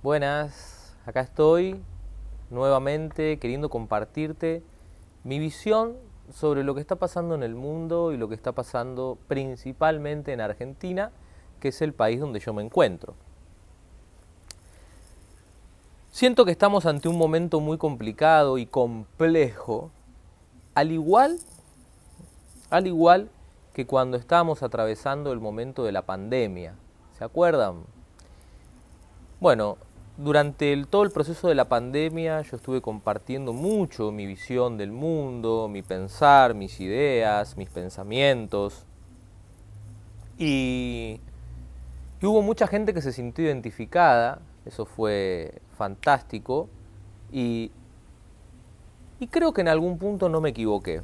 Buenas, acá estoy nuevamente queriendo compartirte mi visión sobre lo que está pasando en el mundo y lo que está pasando principalmente en Argentina, que es el país donde yo me encuentro. Siento que estamos ante un momento muy complicado y complejo, al igual, al igual que cuando estábamos atravesando el momento de la pandemia. ¿Se acuerdan? Bueno, durante todo el proceso de la pandemia yo estuve compartiendo mucho mi visión del mundo, mi pensar, mis ideas, mis pensamientos. Y, y hubo mucha gente que se sintió identificada, eso fue fantástico. Y, y creo que en algún punto no me equivoqué.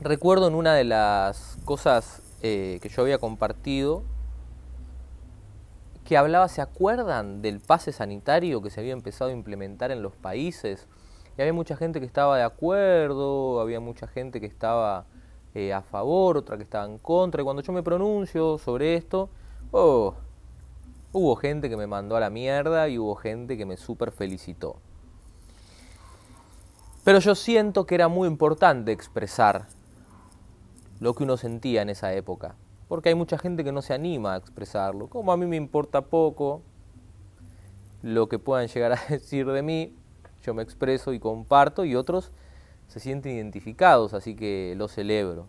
Recuerdo en una de las cosas que yo había compartido, que hablaba, ¿se acuerdan del pase sanitario que se había empezado a implementar en los países? Y había mucha gente que estaba de acuerdo, había mucha gente que estaba a favor, otra que estaba en contra. Y cuando yo me pronuncio sobre esto, oh, hubo gente que me mandó a la mierda y hubo gente que me súper felicitó. Pero yo siento que era muy importante expresar lo que uno sentía en esa época. Porque hay mucha gente que no se anima a expresarlo. Como a mí me importa poco lo que puedan llegar a decir de mí, yo me expreso y comparto y otros se sienten identificados, así que lo celebro.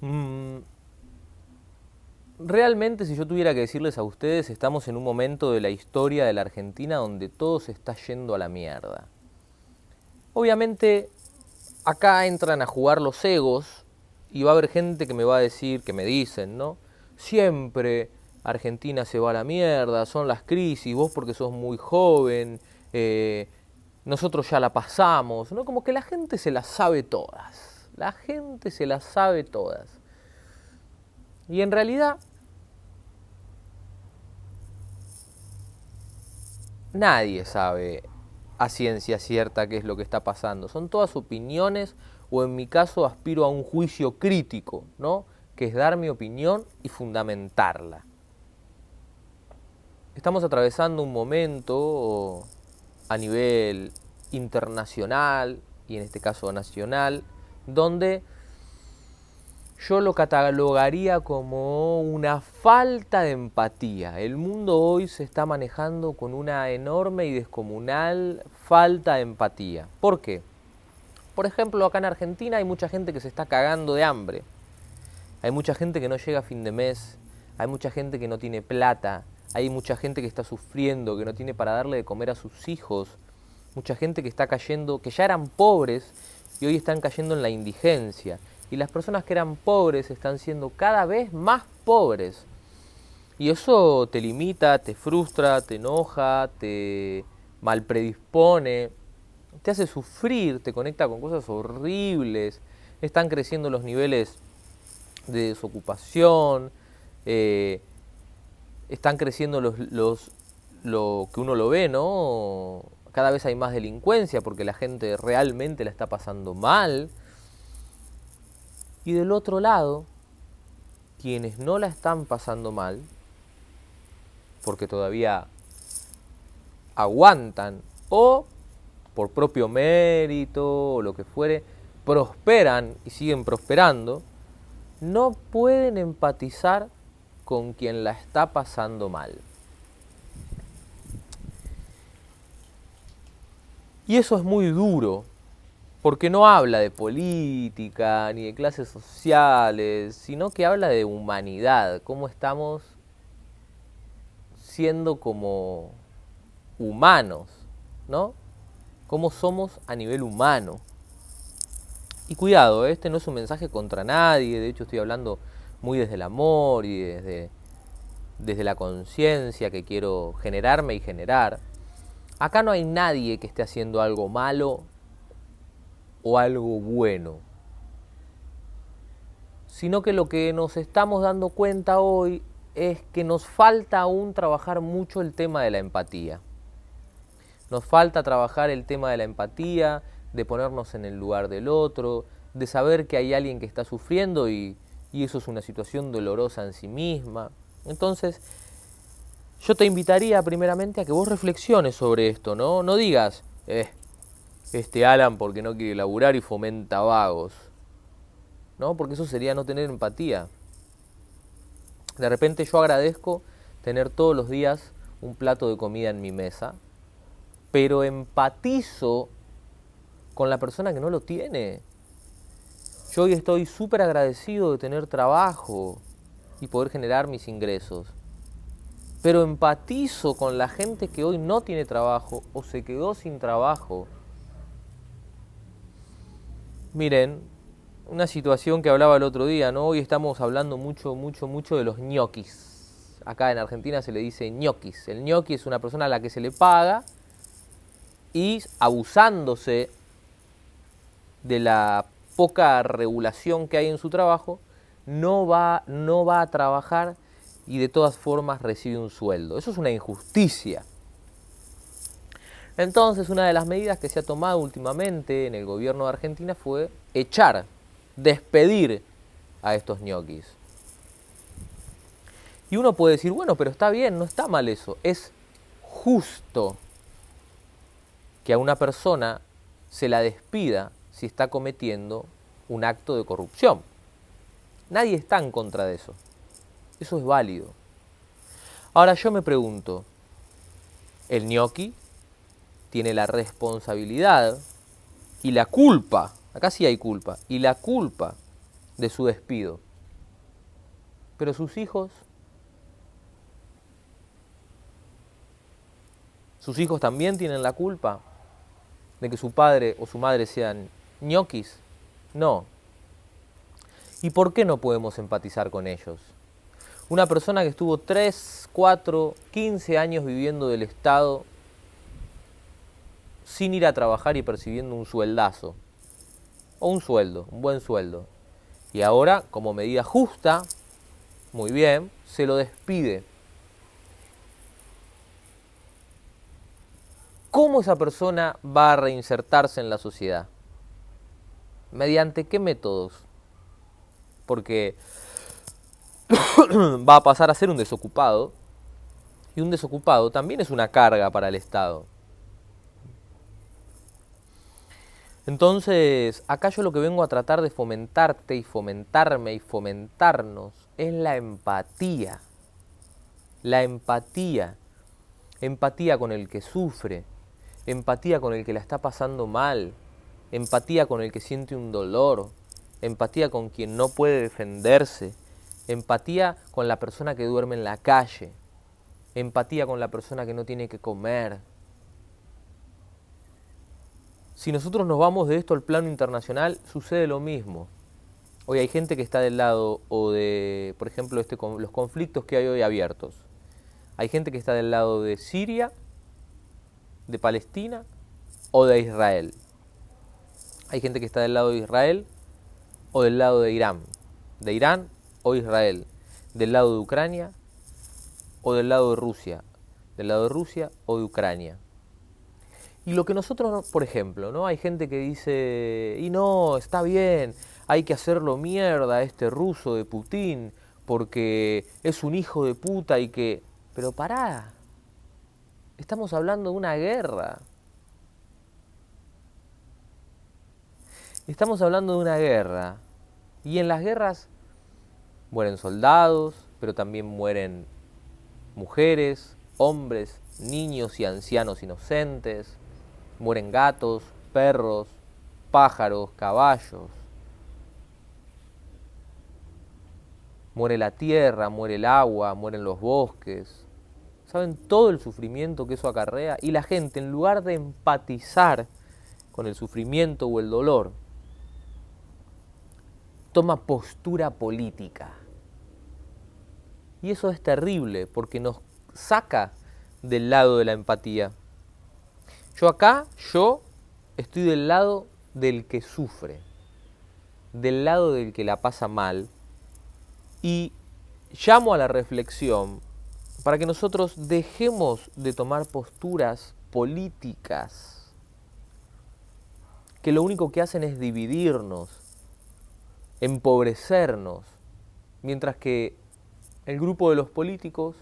Mm, Realmente, si yo tuviera que decirles a ustedes, estamos en un momento de la historia de la Argentina donde todo se está yendo a la mierda. Obviamente, acá entran a jugar los egos y va a haber gente que me va a decir, que me dicen, ¿no? Siempre Argentina se va a la mierda, son las crisis, vos porque sos muy joven, nosotros ya la pasamos, ¿no? Como que la gente se las sabe todas, la gente se las sabe todas. Y en realidad nadie sabe a ciencia cierta qué es lo que está pasando. Son todas opiniones o en mi caso aspiro a un juicio crítico, ¿no? Que es dar mi opinión y fundamentarla. Estamos atravesando un momento a nivel internacional y en este caso nacional, donde yo lo catalogaría como una falta de empatía. El mundo hoy se está manejando con una enorme y descomunal falta de empatía. ¿Por qué? Por ejemplo, acá en Argentina hay mucha gente que se está cagando de hambre. Hay mucha gente que no llega a fin de mes. Hay mucha gente que no tiene plata. Hay mucha gente que está sufriendo, que no tiene para darle de comer a sus hijos. Mucha gente que está cayendo, que ya eran pobres y hoy están cayendo en la indigencia. Y las personas que eran pobres están siendo cada vez más pobres. Y eso te limita, te frustra, te enoja, te malpredispone, te hace sufrir, te conecta con cosas horribles. Están creciendo los niveles de desocupación, eh, están creciendo lo que uno lo ve, ¿no? Cada vez hay más delincuencia porque la gente realmente la está pasando mal. Y del otro lado, quienes no la están pasando mal, porque todavía aguantan o por propio mérito o lo que fuere, prosperan y siguen prosperando, no pueden empatizar con quien la está pasando mal. Y eso es muy duro, porque no habla de política ni de clases sociales, sino que habla de humanidad, cómo estamos siendo como humanos, ¿no? Cómo somos a nivel humano. Y cuidado, este no es un mensaje contra nadie, de hecho estoy hablando muy desde el amor y desde la conciencia que quiero generarme y generar. Acá no hay nadie que esté haciendo algo malo o algo bueno, sino que lo que nos estamos dando cuenta hoy es que nos falta aún trabajar mucho el tema de la empatía. Nos falta trabajar el tema de la empatía, de ponernos en el lugar del otro, de saber que hay alguien que está sufriendo y eso es una situación dolorosa en sí misma. Entonces, yo te invitaría primeramente a que vos reflexiones sobre esto, ¿no? No digas, este Alan porque no quiere laburar y fomenta vagos, ¿no? Porque eso sería no tener empatía. De repente yo agradezco tener todos los días un plato de comida en mi mesa, pero empatizo con la persona que no lo tiene. Yo hoy estoy súper agradecido de tener trabajo y poder generar mis ingresos, pero empatizo con la gente que hoy no tiene trabajo o se quedó sin trabajo. Miren, una situación que hablaba el otro día, ¿no? Hoy estamos hablando mucho de los ñoquis. Acá en Argentina se le dice ñoquis. El ñoqui es una persona a la que se le paga y abusándose de la poca regulación que hay en su trabajo, no va a trabajar y de todas formas recibe un sueldo. Eso es una injusticia. Entonces, una de las medidas que se ha tomado últimamente en el gobierno de Argentina fue echar, despedir a estos ñoquis. Y uno puede decir, bueno, pero está bien, no está mal eso. Es justo que a una persona se la despida si está cometiendo un acto de corrupción. Nadie está en contra de eso. Eso es válido. Ahora yo me pregunto, el ñoqui tiene la responsabilidad y la culpa, acá sí hay culpa, y la culpa de su despido. Pero sus hijos también tienen la culpa de que su padre o su madre sean ñoquis. No. ¿Y por qué no podemos empatizar con ellos? Una persona que estuvo 3, 4, 15 años viviendo del Estado sin ir a trabajar y percibiendo un sueldazo. O un sueldo, un buen sueldo. Y ahora, como medida justa, muy bien, se lo despide. ¿Cómo esa persona va a reinsertarse en la sociedad? ¿Mediante qué métodos? Porque va a pasar a ser un desocupado, y un desocupado también es una carga para el Estado. Entonces, acá yo lo que vengo a tratar de fomentarte y fomentarme y fomentarnos es la empatía. La empatía. Empatía con el que sufre, empatía con el que la está pasando mal, empatía con el que siente un dolor, empatía con quien no puede defenderse, empatía con la persona que duerme en la calle, empatía con la persona que no tiene que comer. Si nosotros nos vamos de esto al plano internacional, sucede lo mismo. Hoy hay gente que está del lado o de, por ejemplo, los conflictos que hay hoy abiertos. Hay gente que está del lado de Siria, de Palestina o de Israel. Hay gente que está del lado de Israel o del lado de Irán o Israel, del lado de Ucrania o del lado de Rusia o de Ucrania. Y lo que nosotros, por ejemplo, ¿no? Hay gente que dice, y no, está bien, hay que hacerlo mierda a este ruso de Putin, porque es un hijo de puta y que... Pero pará, estamos hablando de una guerra. Estamos hablando de una guerra. Y en las guerras mueren soldados, pero también mueren mujeres, hombres, niños y ancianos inocentes. Mueren gatos, perros, pájaros, caballos. Muere la tierra, muere el agua, mueren los bosques. ¿Saben todo el sufrimiento que eso acarrea? Y la gente, en lugar de empatizar con el sufrimiento o el dolor, toma postura política. Y eso es terrible porque nos saca del lado de la empatía. Yo estoy del lado del que sufre, del lado del que la pasa mal, y llamo a la reflexión para que nosotros dejemos de tomar posturas políticas que lo único que hacen es dividirnos, empobrecernos, mientras que el grupo de los políticos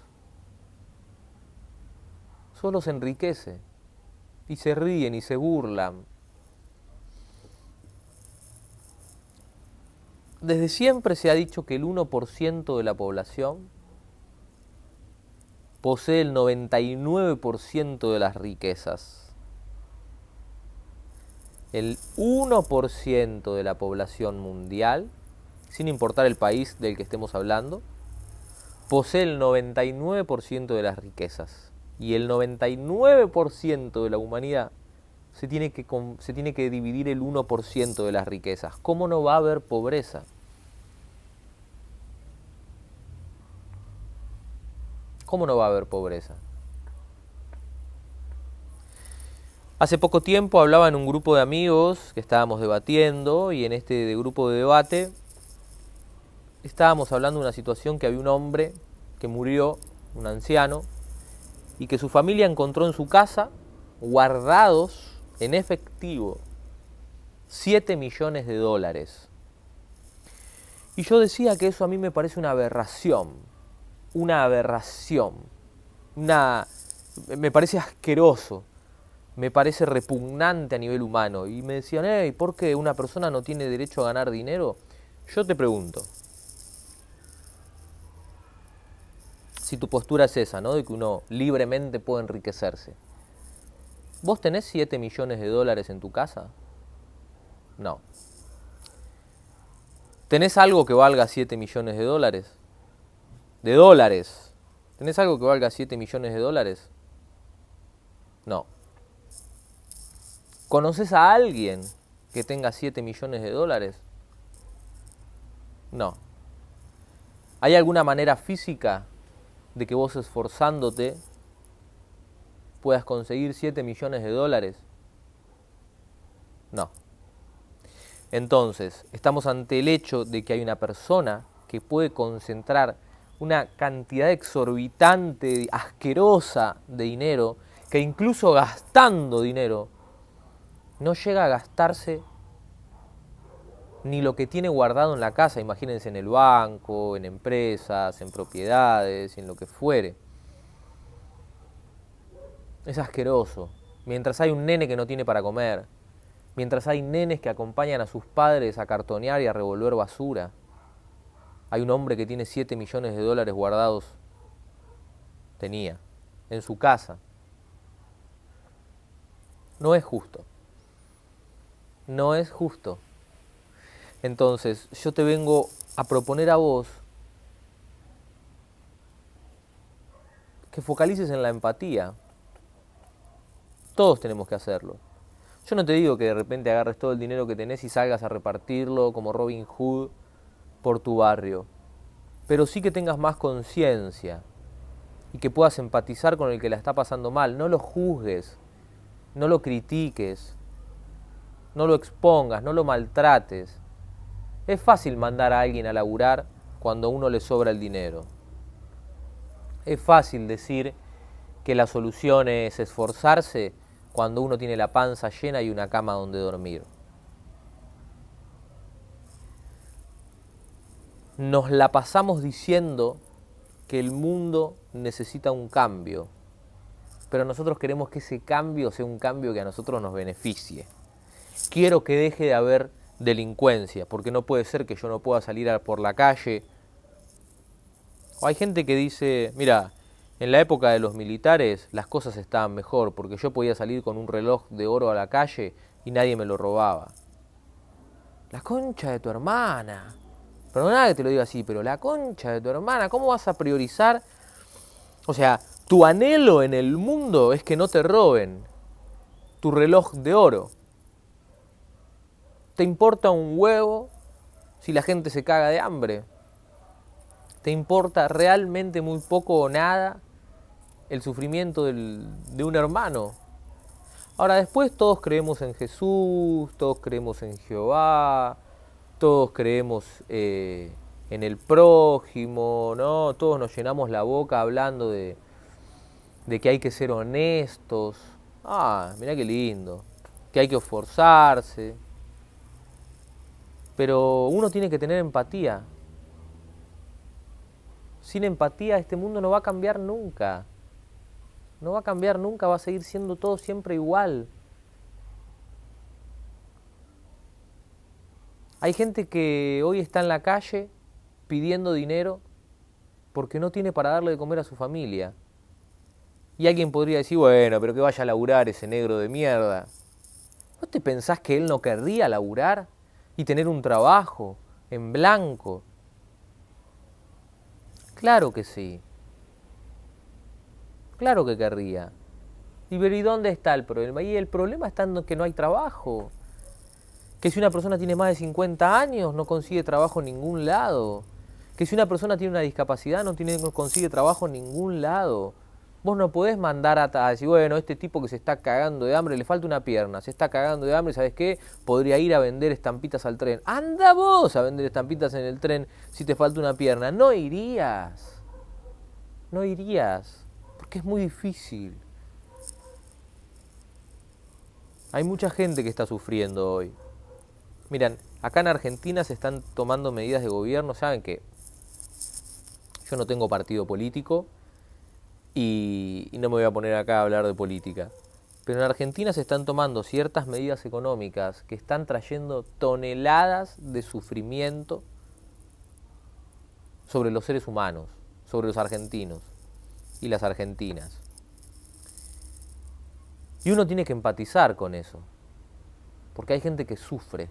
solo se enriquece. Y se ríen y se burlan. Desde siempre se ha dicho que el 1% de la población posee el 99% de las riquezas. El 1% de la población mundial, sin importar el país del que estemos hablando, posee el 99% de las riquezas. Y el 99% de la humanidad se tiene que dividir el 1% de las riquezas. ¿Cómo no va a haber pobreza? ¿Cómo no va a haber pobreza? Hace poco tiempo hablaba en un grupo de amigos que estábamos debatiendo, y en este grupo de debate estábamos hablando de una situación que había un hombre que murió, un anciano, y que su familia encontró en su casa guardados en efectivo 7 millones de dólares. Y yo decía que eso a mí me parece una aberración, me parece asqueroso, me parece repugnante a nivel humano. Y me decían, ¿por qué una persona no tiene derecho a ganar dinero? Yo te pregunto, si tu postura es esa, ¿no?, de que uno libremente puede enriquecerse. ¿Vos tenés 7 millones de dólares en tu casa? No. ¿Tenés algo que valga 7 millones de dólares? De dólares. ¿Tenés algo que valga 7 millones de dólares? No. ¿Conoces a alguien que tenga 7 millones de dólares? No. ¿Hay alguna manera física de que vos, esforzándote, puedas conseguir 7 millones de dólares? No. Entonces, estamos ante el hecho de que hay una persona que puede concentrar una cantidad exorbitante, asquerosa de dinero, que incluso gastando dinero, no llega a gastarse ni lo que tiene guardado en la casa. Imagínense, en el banco, en empresas, en propiedades, en lo que fuere. Es asqueroso. Mientras hay un nene que no tiene para comer, mientras hay nenes que acompañan a sus padres a cartonear y a revolver basura, hay un hombre que tiene 7 millones de dólares guardados, tenía, en su casa. No es justo. No es justo. Entonces, yo te vengo a proponer a vos que focalices en la empatía. Todos tenemos que hacerlo. Yo no te digo que de repente agarres todo el dinero que tenés y salgas a repartirlo como Robin Hood por tu barrio, pero sí que tengas más conciencia y que puedas empatizar con el que la está pasando mal. No lo juzgues, no lo critiques, no lo expongas, no lo maltrates. Es fácil mandar a alguien a laburar cuando a uno le sobra el dinero. Es fácil decir que la solución es esforzarse cuando uno tiene la panza llena y una cama donde dormir. Nos la pasamos diciendo que el mundo necesita un cambio, pero nosotros queremos que ese cambio sea un cambio que a nosotros nos beneficie. Quiero que deje de haber delincuencia, porque no puede ser que yo no pueda salir por la calle. O hay gente que dice, mira, en la época de los militares las cosas estaban mejor, porque yo podía salir con un reloj de oro a la calle y nadie me lo robaba. La concha de tu hermana. Perdóname que te lo diga así, pero la concha de tu hermana, ¿cómo vas a priorizar? O sea, tu anhelo en el mundo es que no te roben tu reloj de oro. ¿Te importa un huevo si la gente se caga de hambre? ¿Te importa realmente muy poco o nada el sufrimiento de un hermano? Ahora, después todos creemos en Jesús, todos creemos en Jehová, todos creemos en el prójimo, ¿no? Todos nos llenamos la boca hablando de que hay que ser honestos. Mirá qué lindo. Que hay que esforzarse. Pero uno tiene que tener empatía. Sin empatía este mundo no va a cambiar nunca. No va a cambiar nunca, va a seguir siendo todo siempre igual. Hay gente que hoy está en la calle pidiendo dinero porque no tiene para darle de comer a su familia. Y alguien podría decir, bueno, pero que vaya a laburar ese negro de mierda. ¿Vos te pensás que él no querría laburar y tener un trabajo en blanco? Claro que sí. Claro que querría. ¿Y dónde está el problema? Y el problema está en que no hay trabajo. Que si una persona tiene más de 50 años no consigue trabajo en ningún lado. Que si una persona tiene una discapacidad no consigue trabajo en ningún lado. Vos no podés mandar a decir, bueno, este tipo que se está cagando de hambre, le falta una pierna, se está cagando de hambre, ¿sabes qué? Podría ir a vender estampitas al tren. Anda vos a vender estampitas en el tren si te falta una pierna. No irías. No irías. Porque es muy difícil. Hay mucha gente que está sufriendo hoy. Miran, acá en Argentina se están tomando medidas de gobierno. Saben que yo no tengo partido político y no me voy a poner acá a hablar de política. Pero en Argentina se están tomando ciertas medidas económicas que están trayendo toneladas de sufrimiento sobre los seres humanos, sobre los argentinos y las argentinas. Y uno tiene que empatizar con eso, porque hay gente que sufre.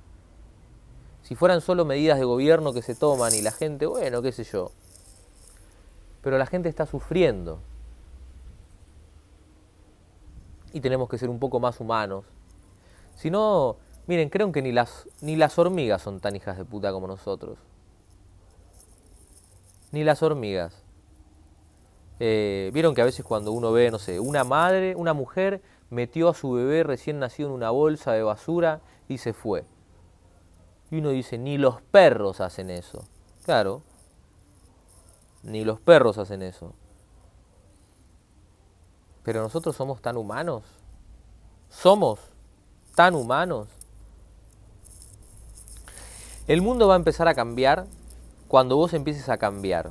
Si fueran solo medidas de gobierno que se toman y la gente, bueno, qué sé yo. Pero la gente está sufriendo. Y tenemos que ser un poco más humanos. Si no, miren, creo que ni las hormigas son tan hijas de puta como nosotros. Ni las hormigas. Vieron que a veces cuando uno ve, no sé, una mujer metió a su bebé recién nacido en una bolsa de basura y se fue. Y uno dice, ni los perros hacen eso. Claro, ni los perros hacen eso. Pero nosotros somos tan humanos. Somos tan humanos. El mundo va a empezar a cambiar cuando vos empieces a cambiar.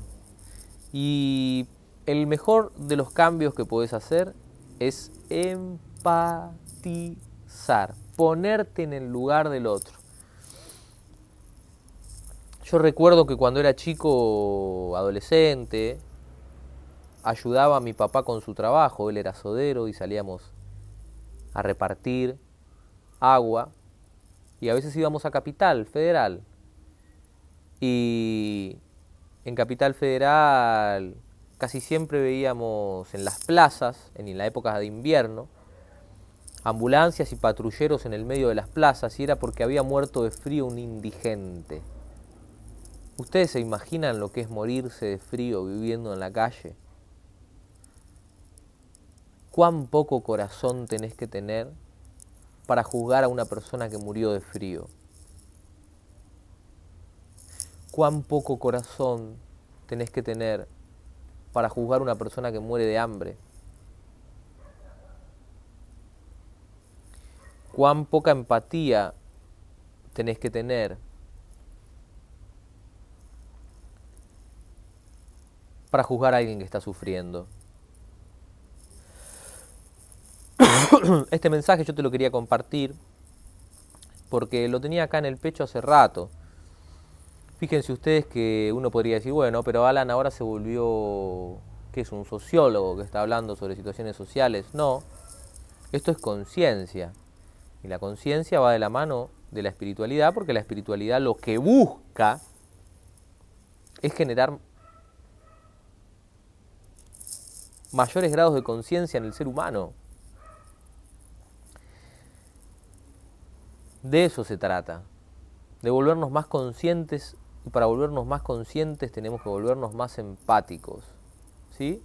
Y el mejor de los cambios que podés hacer es empatizar, ponerte en el lugar del otro. Yo recuerdo que cuando era chico, adolescente, ayudaba a mi papá con su trabajo. Él era sodero y salíamos a repartir agua. Y a veces íbamos a Capital Federal. Y en Capital Federal casi siempre veíamos en las plazas, en la época de invierno, ambulancias y patrulleros en el medio de las plazas, y era porque había muerto de frío un indigente. ¿Ustedes se imaginan lo que es morirse de frío viviendo en la calle? ¿Cuán poco corazón tenés que tener para juzgar a una persona que murió de frío? ¿Cuán poco corazón tenés que tener para juzgar a una persona que muere de hambre? ¿Cuán poca empatía tenés que tener para juzgar a alguien que está sufriendo? Este mensaje yo te lo quería compartir porque lo tenía acá en el pecho hace rato. Fíjense ustedes que uno podría decir, bueno, pero Alan ahora se volvió, ¿qué es? Un sociólogo que está hablando sobre situaciones sociales. No, esto es conciencia. Y la conciencia va de la mano de la espiritualidad, porque la espiritualidad lo que busca es generar mayores grados de conciencia en el ser humano. De eso se trata, de volvernos más conscientes, y para volvernos más conscientes tenemos que volvernos más empáticos, ¿sí?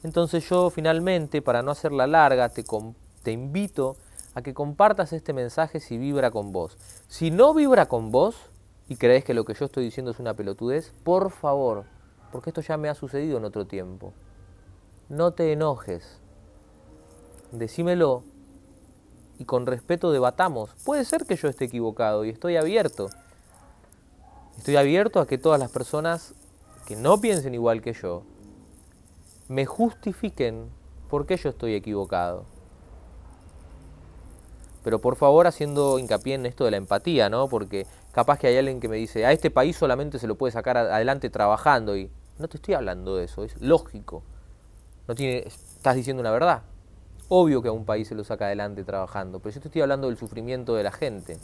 Entonces yo finalmente, para no hacerla larga, te invito a que compartas este mensaje si vibra con vos. Si no vibra con vos y crees que lo que yo estoy diciendo es una pelotudez, por favor, porque esto ya me ha sucedido en otro tiempo, no te enojes, decímelo y con respeto debatamos. Puede ser que yo esté equivocado y estoy abierto. Estoy abierto a que todas las personas que no piensen igual que yo me justifiquen ¿Por qué yo estoy equivocado? Pero por favor haciendo hincapié en esto de la empatía, ¿no? Porque capaz que hay alguien que me dice, a este país solamente se lo puede sacar adelante trabajando, y no te estoy hablando de eso, es lógico. No tiene, estás diciendo una verdad. Obvio que a un país se lo saca adelante trabajando, pero yo te estoy hablando del sufrimiento de la gente.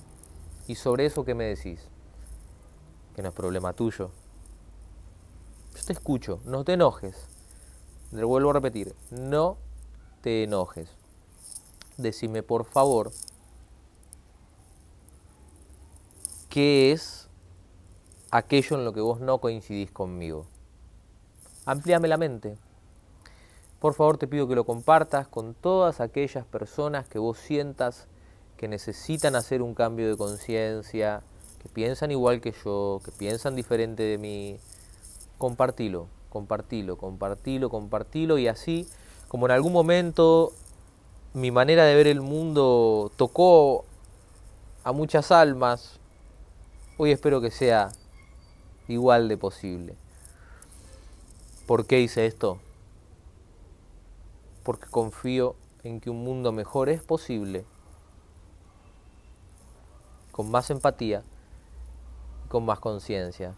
Y sobre eso, ¿qué me decís? Que no es problema tuyo. Yo te escucho, no te enojes. Le vuelvo a repetir, no te enojes. Decime por favor, ¿qué es aquello en lo que vos no coincidís conmigo? Amplíame la mente. Por favor te pido que lo compartas con todas aquellas personas que vos sientas que necesitan hacer un cambio de conciencia, que piensan igual que yo, que piensan diferente de mí. Compartilo, compartilo, compartilo, compartilo, y así como en algún momento mi manera de ver el mundo tocó a muchas almas, hoy espero que sea igual de posible. ¿Por qué hice esto? Porque confío en que un mundo mejor es posible, con más empatía y con más conciencia.